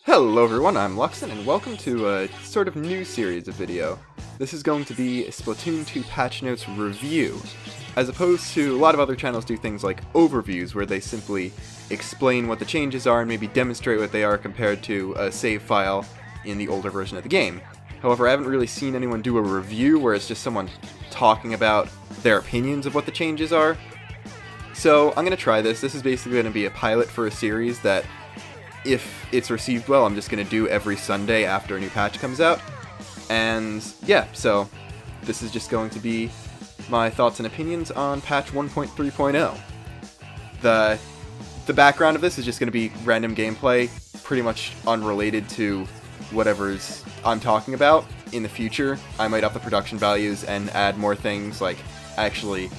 Hello everyone, I'm Luxon, and welcome to a sort of new series of video. This is going to be a Splatoon 2 patch notes review, as opposed to a lot of other channels do things like overviews, where they simply explain what the changes are and maybe demonstrate what they are compared to a save file in the older version of the game. However, I haven't really seen anyone do a review where it's just someone talking about their opinions of what the changes are. So I'm going to try this. This is basically going to be a pilot for a series that, if it's received well, I'm just going to do every Sunday after a new patch comes out. And yeah, so this is just going to be my thoughts and opinions on patch 1.3.0. The background of this is just going to be random gameplay, pretty much unrelated to whatever's I'm talking about. In the future, I might up the production values and add more things, like actually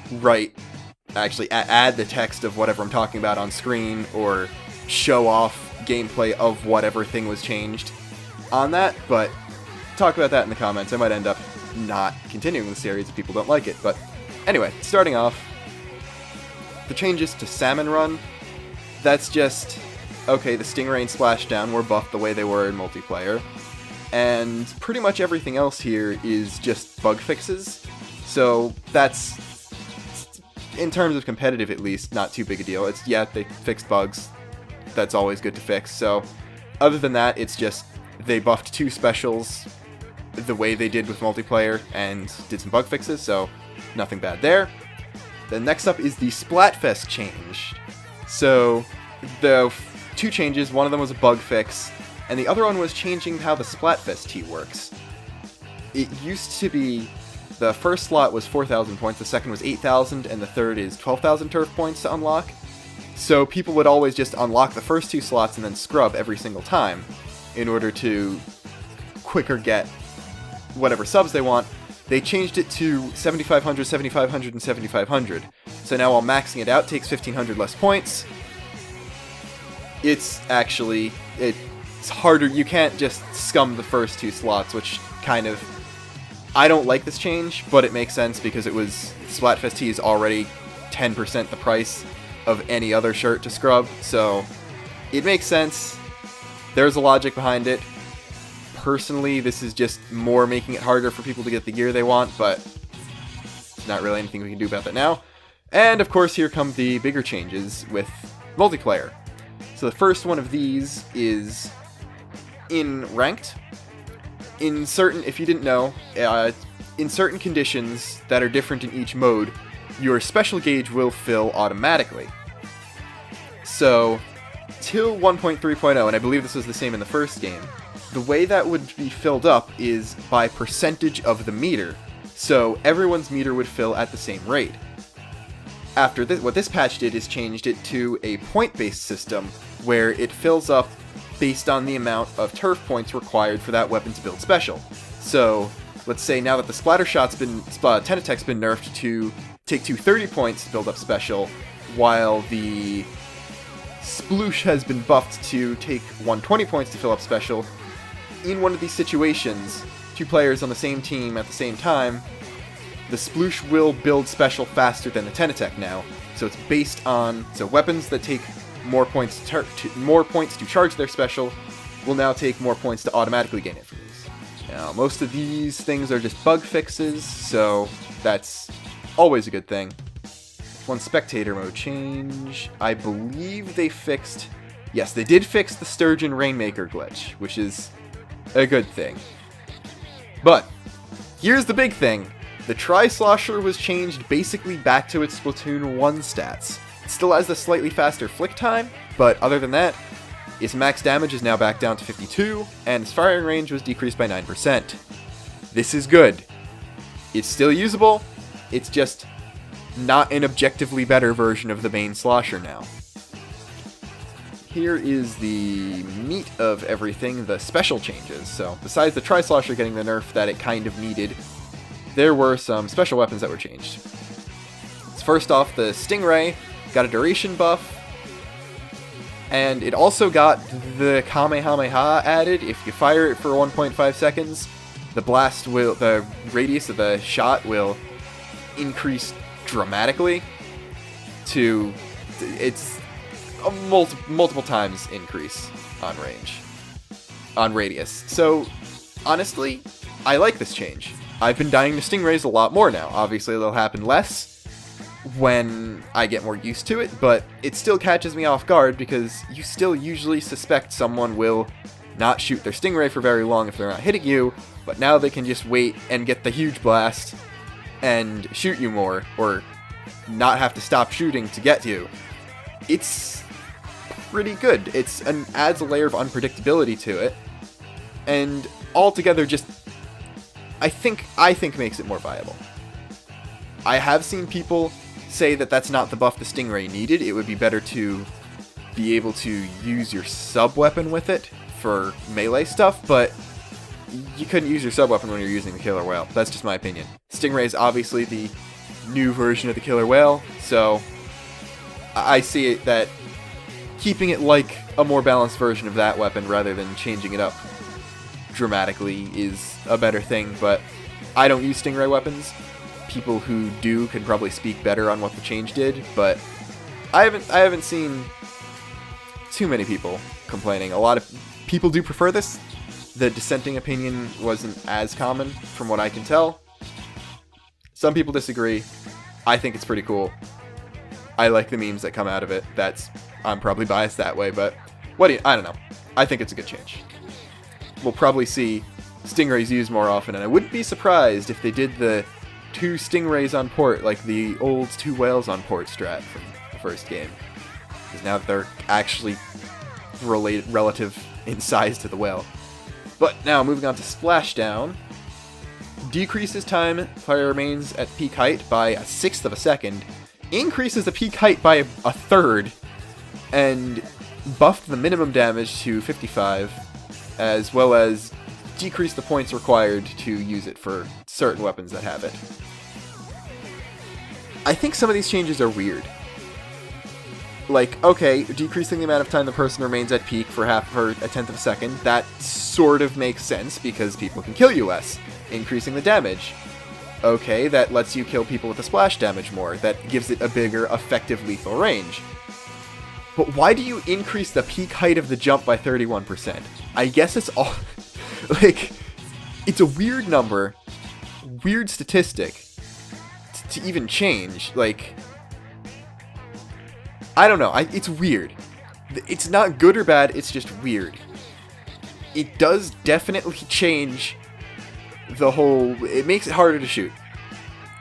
add the text of whatever I'm talking about on screen, or show off gameplay of whatever thing was changed on that, but talk about that in the comments. I might end up not continuing the series if people don't like it. But anyway, starting off, the changes to Salmon Run, that's just, okay, the Stingray and Splashdown were buffed the way they were in multiplayer, and pretty much everything else here is just bug fixes, so that's, in terms of competitive at least, not too big a deal. It's, yeah, they fixed bugs. That's always good to fix. So other than that, it's just they buffed two specials the way they did with multiplayer and did some bug fixes, so nothing bad there. Then next up is the Splatfest change. So the two changes, one of them was a bug fix, and the other one was changing how the Splatfest tea works. It used to be the first slot was 4,000 points, the second was 8,000, and the third is 12,000 turf points to unlock. So people would always just unlock the first two slots and then scrub every single time in order to quicker get whatever subs they want. They changed it to 7,500, 7,500, and 7,500. So now while maxing it out takes 1,500 less points, it's harder. You can't just scum the first two slots, which kind of, I don't like this change, but it makes sense because Splatfest Tea is already 10% the price of any other shirt to scrub, so it makes sense. There's a logic behind it. Personally, this is just more making it harder for people to get the gear they want, but there's not really anything we can do about that now. And of course, here come the bigger changes with multiplayer. So the first one of these is in ranked. If you didn't know, in certain conditions that are different in each mode, your special gauge will fill automatically. So, till 1.3.0, and I believe this was the same in the first game, the way that would be filled up is by percentage of the meter. So everyone's meter would fill at the same rate. After this, what this patch did is changed it to a point-based system, where it fills up based on the amount of turf points required for that weapon to build special. So, let's say now that the Tenatech's been nerfed to take 230 points to build up special, while the Sploosh has been buffed to take 120 points to fill up special. In one of these situations, two players on the same team at the same time, the Sploosh will build special faster than the Tenatech now. So it's based on, weapons that take more points to charge their special will now take more points to automatically gain it from these. Now, most of these things are just bug fixes, so that's always a good thing. One spectator mode change. I believe they fixed... Yes, they did fix the Sturgeon Rainmaker glitch, which is a good thing. But, here's the big thing. The Tri-Slosher was changed basically back to its Splatoon 1 stats. It still has the slightly faster flick time, but other than that, its max damage is now back down to 52, and its firing range was decreased by 9%. This is good. It's still usable, it's just not an objectively better version of the main Slosher now. Here is the meat of everything, the special changes. So, besides the Tri-Slosher getting the nerf that it kind of needed, there were some special weapons that were changed. First off, the Stingray got a duration buff, and it also got the Kamehameha added. If you fire it for 1.5 seconds, the radius of the shot will increase dramatically to, it's a multiple times increase on range. on radius. So, honestly, I like this change. I've been dying to stingrays a lot more now. Obviously, they'll happen less when I get more used to it, but it still catches me off guard because you still usually suspect someone will not shoot their stingray for very long if they're not hitting you, but now they can just wait and get the huge blast and shoot you more, or not have to stop shooting to get you. It's pretty good. It adds a layer of unpredictability to it, and altogether just I think makes it more viable. I have seen people say that that's not the buff the stingray needed. It would be better to be able to use your sub-weapon with it for melee stuff, but you couldn't use your sub-weapon when you're using the killer whale. That's just my opinion. Stingray is obviously the new version of the killer whale, so I see it that keeping it like a more balanced version of that weapon rather than changing it up dramatically is a better thing, but I don't use stingray weapons. People who do can probably speak better on what the change did, but I haven't seen too many people complaining. A lot of people do prefer this. The dissenting opinion wasn't as common from what I can tell. Some people disagree. I think it's pretty cool. I like the memes that come out of it. I'm probably biased that way, but I don't know. I think it's a good change. We'll probably see stingrays used more often, and I wouldn't be surprised if they did the 2 stingrays on port like the old 2 whales on port strat from the first game. Because now they're actually relative in size to the whale. But now, moving on to Splashdown. Decreases time fire remains at peak height by 1/6 of a second. Increases the peak height by 1/3. And buffed the minimum damage to 55. As well as decrease the points required to use it for certain weapons that have it. I think some of these changes are weird. Like, okay, decreasing the amount of time the person remains at peak for 1/10 of a second, that sort of makes sense because people can kill you less. Increasing the damage. Okay, that lets you kill people with the splash damage more. That gives it a bigger, effective lethal range. But why do you increase the peak height of the jump by 31%? I guess it's all... like, it's a weird number, weird statistic to even change. Like, I don't know. It's weird. It's not good or bad, it's just weird. It does definitely change the whole... It makes it harder to shoot.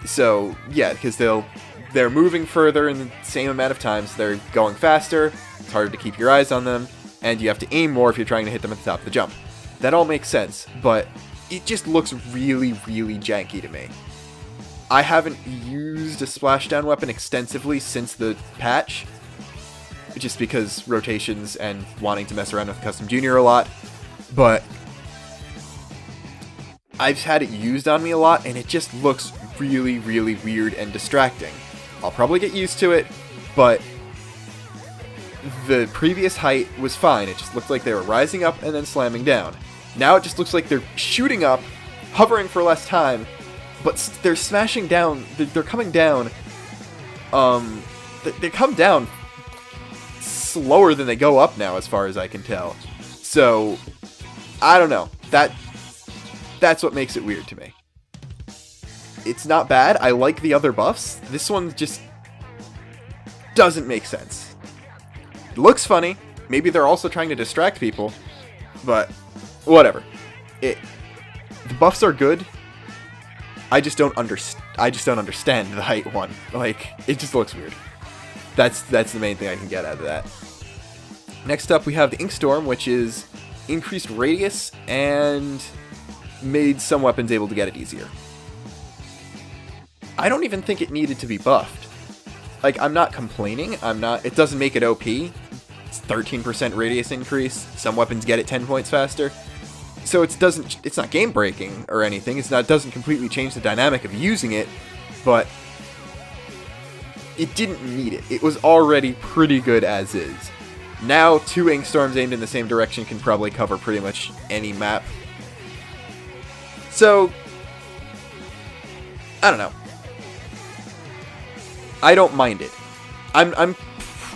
So, yeah, because they're moving further in the same amount of time, so they're going faster, it's harder to keep your eyes on them, and you have to aim more if you're trying to hit them at the top of the jump. That all makes sense, but it just looks really, really janky to me. I haven't used a splashdown weapon extensively since the patch, just because rotations and wanting to mess around with Custom Junior a lot, but I've had it used on me a lot, and it just looks really, really weird and distracting. I'll probably get used to it, but the previous height was fine. It just looked like they were rising up and then slamming down. Now it just looks like they're shooting up, hovering for less time, but they're smashing down. They're coming down. They come down slower than they go up now, as far as I can tell. So, I don't know. That's what makes it weird to me. It's not bad. I like the other buffs. This one just doesn't make sense. It looks funny. Maybe they're also trying to distract people, but whatever. The buffs are good. I just don't understand the height one. Like, it just looks weird. That's the main thing I can get out of that. Next up, we have the Inkstorm, which is increased radius and made some weapons able to get it easier. I don't even think it needed to be buffed. Like, I'm not complaining. It doesn't make it OP. It's 13% radius increase. Some weapons get it 10 points faster. So it's not game breaking or anything. It doesn't completely change the dynamic of using it, but it didn't need it. It was already pretty good as is. Now, 2 Inkstorms aimed in the same direction can probably cover pretty much any map. So, I don't know. I don't mind it. I'm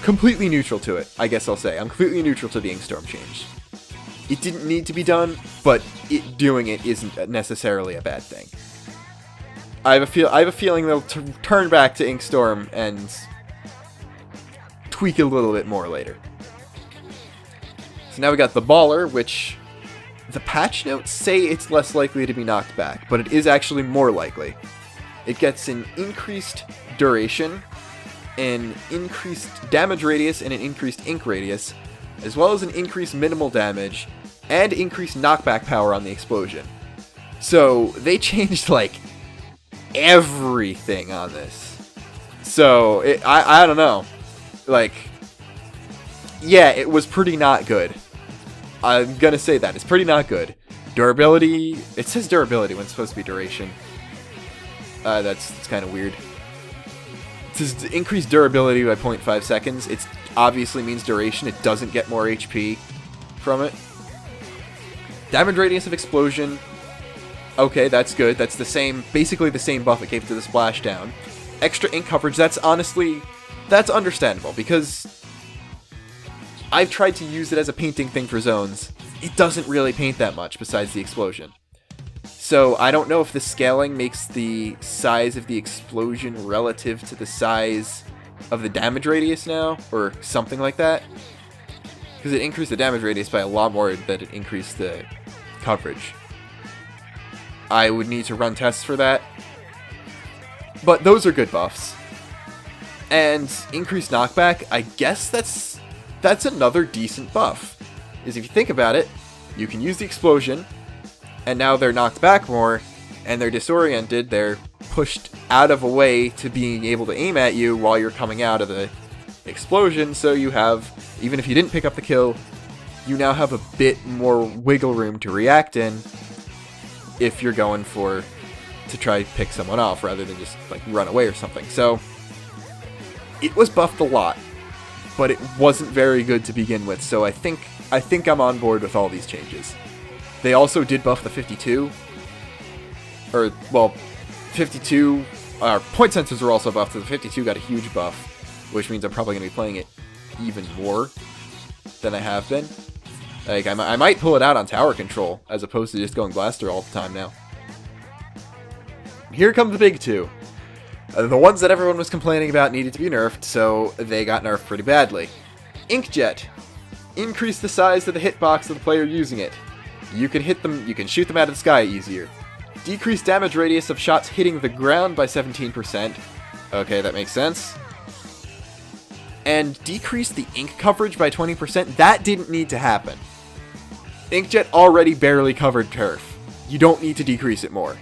completely neutral to it, I guess I'll say. I'm completely neutral to the Inkstorm change. It didn't need to be done, but doing it isn't necessarily a bad thing. I have a feeling they'll turn back to Inkstorm and tweak a little bit more later. So now we got the Baller, which the patch notes say it's less likely to be knocked back, but it is actually more likely. It gets an increased duration, an increased damage radius, and an increased ink radius, as well as an increased minimal damage, and increased knockback power on the explosion. So they changed, like, everything on this. So, I don't know. Like, yeah, it was pretty not good. I'm gonna say that. It's pretty not good. Durability, it says durability when it's supposed to be duration. That's kind of weird. It says increased durability by 0.5 seconds. It obviously means duration. It doesn't get more HP from it. Damage radius of explosion. Okay, that's good. That's the same, basically the same buff it gave to the splashdown. Extra ink coverage, that's understandable, because I've tried to use it as a painting thing for zones. It doesn't really paint that much besides the explosion. So I don't know if the scaling makes the size of the explosion relative to the size of the damage radius now, or something like that. Because it increased the damage radius by a lot more than it increased the coverage. I would need to run tests for that. But those are good buffs. And increased knockback, I guess that's another decent buff. Is if you think about it, you can use the explosion, and now they're knocked back more, and they're disoriented, they're pushed out of a way to being able to aim at you while you're coming out of the explosion, so you have, even if you didn't pick up the kill, you now have a bit more wiggle room to react in if you're going to try to pick someone off rather than just like run away or something. So it was buffed a lot, but it wasn't very good to begin with, so I think I'm on board with all these changes. They also did buff the 52, or, well, 52, point sensors were also buffed, so the 52 got a huge buff, which means I'm probably going to be playing it even more than I have been. Like, I might pull it out on tower control, as opposed to just going blaster all the time now. Here come the big two. The ones that everyone was complaining about needed to be nerfed, so they got nerfed pretty badly. Inkjet. Increase the size of the hitbox of the player using it. You can shoot them out of the sky easier. Decrease damage radius of shots hitting the ground by 17%. Okay, that makes sense. And decrease the ink coverage by 20%. That didn't need to happen. Inkjet already barely covered turf. You don't need to decrease it more.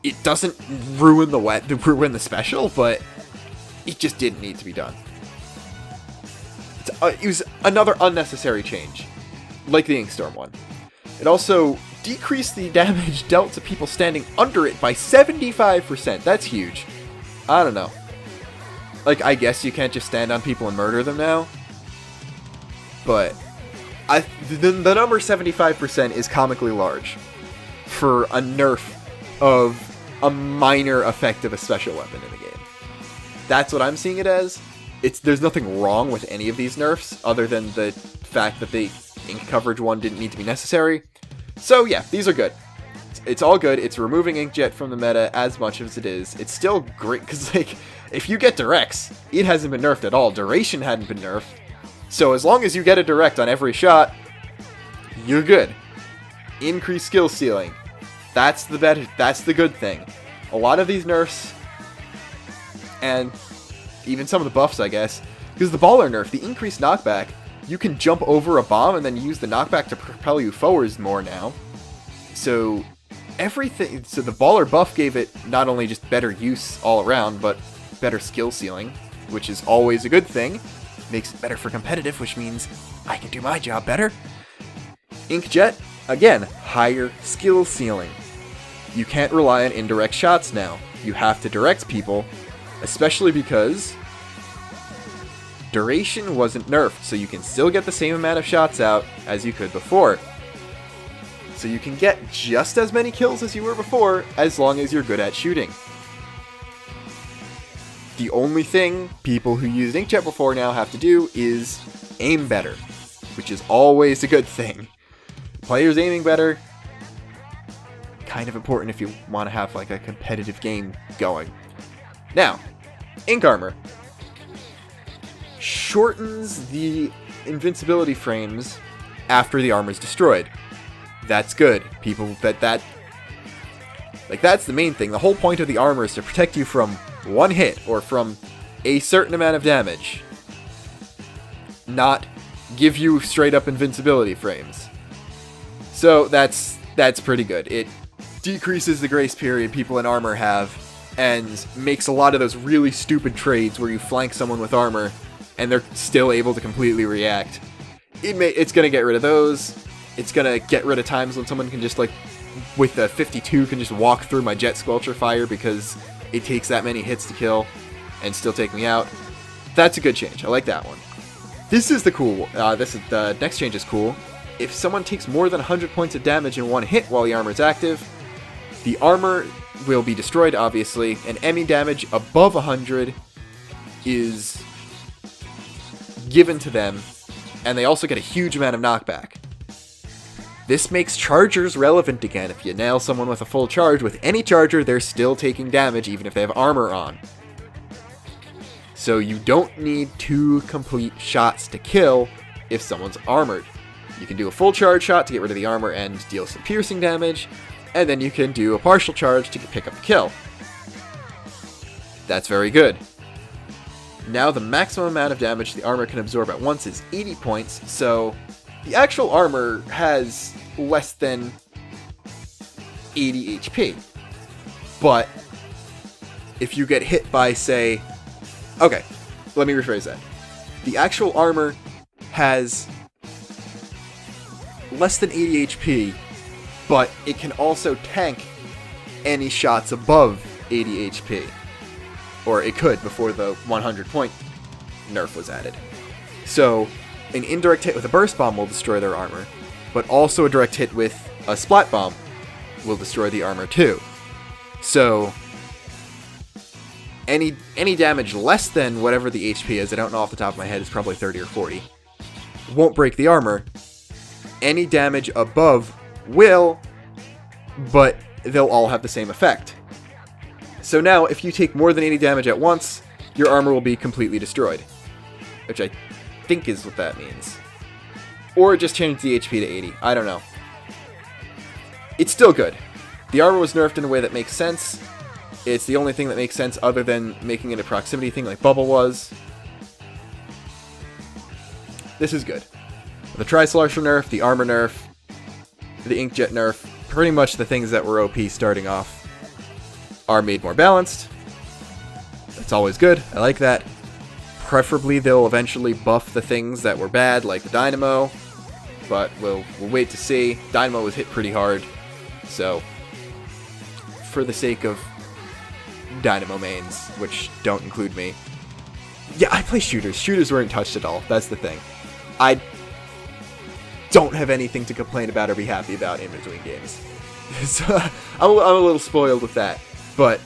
It doesn't ruin the special, but it just didn't need to be done. It was another unnecessary change, like the Inkstorm one. It also decreased the damage dealt to people standing under it by 75%. That's huge. I don't know. Like, I guess you can't just stand on people and murder them now. But the number 75% is comically large for a nerf of a minor effect of a special weapon in the game. That's what I'm seeing it as. There's nothing wrong with any of these nerfs, other than the fact that the ink coverage one didn't need to be necessary. So yeah, these are good. It's all good. It's removing Inkjet from the meta as much as it is. It's still great, because like, if you get directs, it hasn't been nerfed at all. Duration hadn't been nerfed. So as long as you get a direct on every shot, you're good. Increased skill ceiling. That's the good thing. A lot of these nerfs, and even some of the buffs, I guess, because the Baller nerf, the increased knockback, you can jump over a bomb and then use the knockback to propel you forwards more now. So the Baller buff gave it not only just better use all around, but better skill ceiling, which is always a good thing. Makes it better for competitive, which means I can do my job better. Inkjet, again, higher skill ceiling. You can't rely on indirect shots now. You have to direct people, especially because duration wasn't nerfed, so you can still get the same amount of shots out as you could before. So you can get just as many kills as you were before, as long as you're good at shooting. The only thing people who used Inkjet before now have to do is aim better, which is always a good thing. players aiming better. Kind of important if you want to have like a competitive game going. Now, ink armor shortens the invincibility frames after the armor is destroyed. That's good. People that's the main thing. The whole point of the armor is to protect you from one hit or from a certain amount of damage. Not give you straight up invincibility frames. So that's pretty good. It decreases the grace period people in armor have and makes a lot of those really stupid trades where you flank someone with armor and they're still able to completely react. It's going to get rid of those. It's going to get rid of times when someone can just, like, with the 52, can just walk through my Jet Squelcher fire because it takes that many hits to kill and still take me out. That's a good change. I like that one. This is the cool the next change is cool. If someone takes more than 100 points of damage in one hit while the armor is active, the armor will be destroyed, obviously, and any damage above 100 is given to them, and they also get a huge amount of knockback. This makes chargers relevant again. If you nail someone with a full charge, with any charger, they're still taking damage even if they have armor on. So you don't need 2 complete shots to kill if someone's armored. You can do a full charge shot to get rid of the armor and deal some piercing damage, and then you can do a partial charge to pick up the kill. That's very good. Now the maximum amount of damage the armor can absorb at once is 80 points, so the actual armor has less than 80 HP. But if you get hit by, say... Okay, let me rephrase that. The actual armor has less than 80 HP, but it can also tank any shots above 80 HP. Or it could before the 100 point nerf was added. So, an indirect hit with a burst bomb will destroy their armor, but also a direct hit with a splat bomb will destroy the armor too. So, any damage less than whatever the HP is, I don't know off the top of my head, it's probably 30 or 40, won't break the armor. Any damage above will, but they'll all have the same effect. So now, if you take more than 80 damage at once, your armor will be completely destroyed. Which I think is what that means. Or just change the HP to 80. I don't know. It's still good. The armor was nerfed in a way that makes sense. It's the only thing that makes sense other than making it a proximity thing like Bubble was. This is good. The Tri-Slasher nerf, the armor nerf, the Inkjet nerf, pretty much the things that were OP starting off are made more balanced. That's always good. I like that. Preferably they'll eventually buff the things that were bad, like the Dynamo, but we'll wait to see. Dynamo was hit pretty hard, so for the sake of Dynamo mains, which don't include me. Yeah, I play shooters. Shooters weren't touched at all. That's the thing. I don't have anything to complain about or be happy about in between games. So, I'm a little spoiled with that. But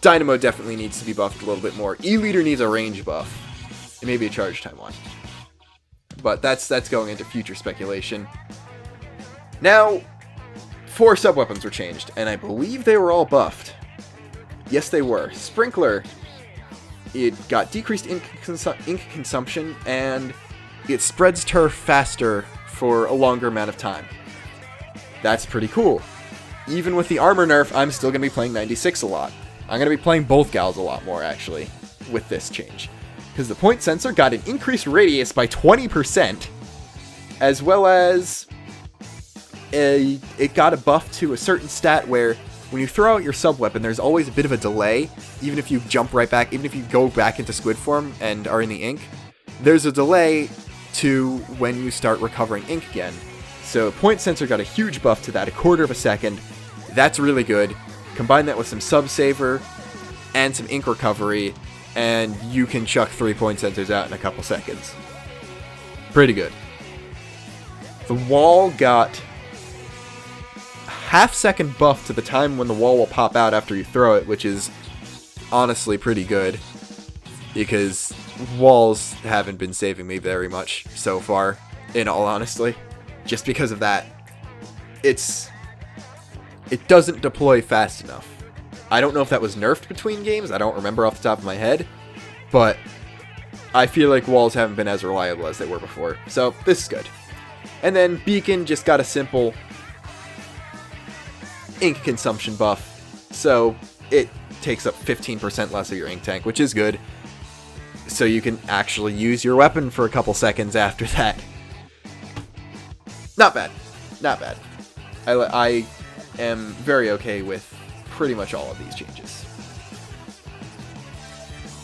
Dynamo definitely needs to be buffed a little bit more. E-Leader needs a range buff. And maybe a charge time one. But that's going into future speculation. Now, 4 sub-weapons were changed, and I believe they were all buffed. Yes, they were. Sprinkler, it got decreased ink consumption, and it spreads turf faster for a longer amount of time. That's pretty cool. Even with the armor nerf, I'm still going to be playing 96 a lot. I'm going to be playing both gals a lot more, actually, with this change. Because the point sensor got an increased radius by 20%, as well as it got a buff to a certain stat where when you throw out your sub-weapon, there's always a bit of a delay, even if you jump right back, even if you go back into squid form and are in the ink, there's a delay to when you start recovering ink again. So point sensor got a huge buff to that, 1/4 of a second. That's really good. Combine that with some sub-saver and some ink recovery, and you can chuck 3 point sensors out in a couple seconds. Pretty good. The wall got a half-second buff to the time when the wall will pop out after you throw it, which is honestly pretty good, because walls haven't been saving me very much so far, in all honesty. Just because of that it doesn't deploy fast enough. I don't know if that was nerfed between games. I don't remember off the top of my head, but I feel like walls haven't been as reliable as they were before. So this is good. And then Beacon just got a simple ink consumption buff, so it takes up 15% less of your ink tank, which is good. So you can actually use your weapon for a couple seconds after that. Not bad. Not bad. I am very okay with pretty much all of these changes.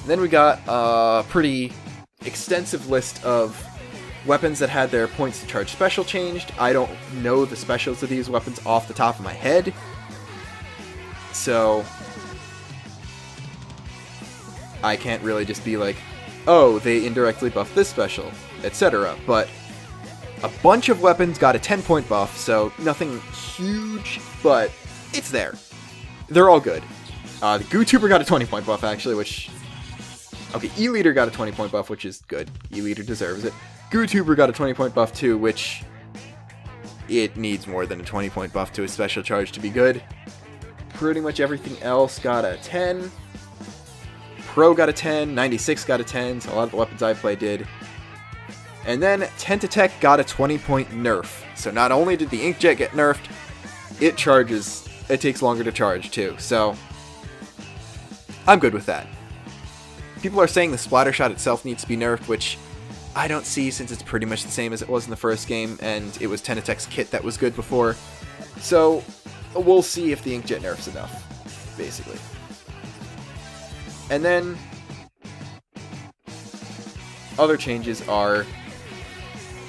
Then we got a pretty extensive list of weapons that had their points to charge special changed. I don't know the specials of these weapons off the top of my head, so I can't really just be like, oh, they indirectly buffed this special, etc. But a bunch of weapons got a 10-point buff, so nothing huge, but it's there. They're all good. The Goo-Tuber got a 20-point buff, actually, which... Okay, E-Leader got a 20-point buff, which is good. E-Leader deserves it. Goo-Tuber got a 20-point buff, too, which... It needs more than a 20-point buff to a special charge to be good. Pretty much everything else got a 10. Pro got a 10, 96 got a 10, so a lot of the weapons I played did. And then Tentatek got a 20-point nerf. So not only did the Inkjet get nerfed, it takes longer to charge too. So I'm good with that. People are saying the splatter shot itself needs to be nerfed, which I don't see since it's pretty much the same as it was in the first game, and it was Tentatek's kit that was good before. So we'll see if the Inkjet nerfs enough, basically. And then other changes are,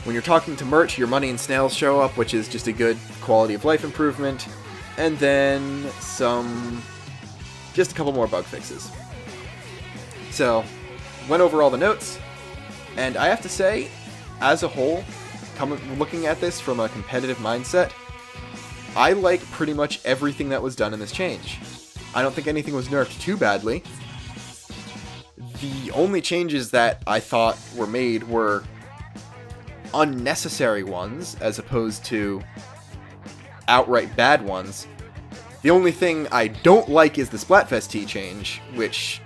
when you're talking to merch, your money and snails show up, which is just a good quality of life improvement. And then just a couple more bug fixes. So, went over all the notes, and I have to say, as a whole, looking at this from a competitive mindset, I like pretty much everything that was done in this change. I don't think anything was nerfed too badly. The only changes that I thought were made were unnecessary ones, as opposed to outright bad ones. The only thing I don't like is the Splatfest T change, which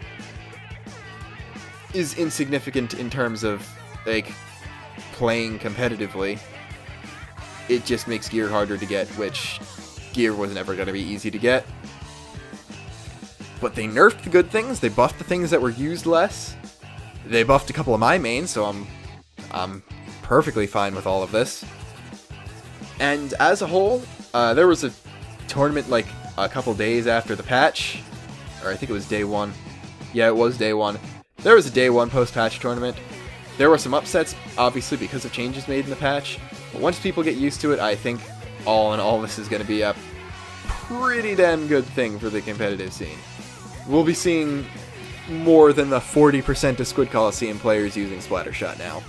is insignificant in terms of, like, playing competitively. It just makes gear harder to get, which gear was never going to be easy to get. But they nerfed the good things, they buffed the things that were used less, they buffed a couple of my mains, so I'm perfectly fine with all of this. And as a whole, there was a tournament like a couple days after the patch, or I think it was day one. Yeah, it was day one. There was a day one post-patch tournament. There were some upsets, obviously, because of changes made in the patch, but once people get used to it, I think all in all this is going to be a pretty damn good thing for the competitive scene. We'll be seeing more than the 40% of Squid Coliseum players using Splattershot now.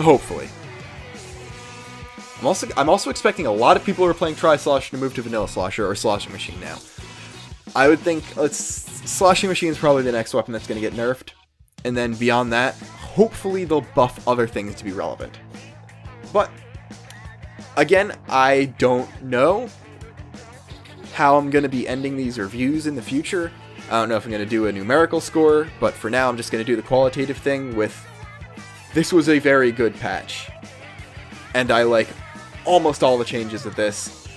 Hopefully. I'm also expecting a lot of people who are playing Tri-Slosher to move to Vanilla Slosher or Sloshing Machine now. I would think Sloshing Machine is probably the next weapon that's going to get nerfed. And then beyond that, hopefully they'll buff other things to be relevant. But, again, I don't know how I'm going to be ending these reviews in the future. I don't know if I'm going to do a numerical score, but for now I'm just going to do the qualitative thing with, this was a very good patch. And I like almost all the changes of this.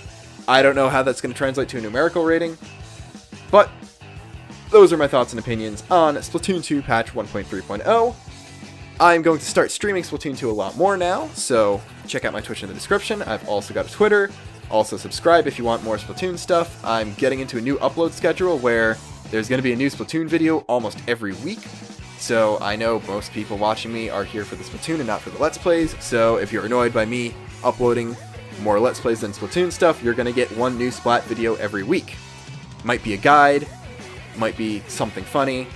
I don't know how that's going to translate to a numerical rating, but those are my thoughts and opinions on Splatoon 2 patch 1.3.0. I'm going to start streaming Splatoon 2 a lot more now, so check out my Twitch in the description. I've also got a Twitter. Also subscribe if you want more Splatoon stuff. I'm getting into a new upload schedule where there's going to be a new Splatoon video almost every week. So I know most people watching me are here for the Splatoon and not for the Let's Plays, so if you're annoyed by me uploading more Let's Plays than Splatoon stuff, you're going to get one new Splat video every week. Might be a guide, might be something funny,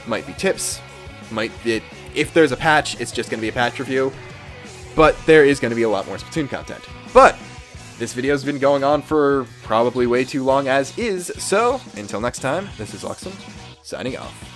might be tips, if there's a patch, it's just going to be a patch review, but there is going to be a lot more Splatoon content. But this video's been going on for probably way too long as is, so until next time, this is Luxon, signing off.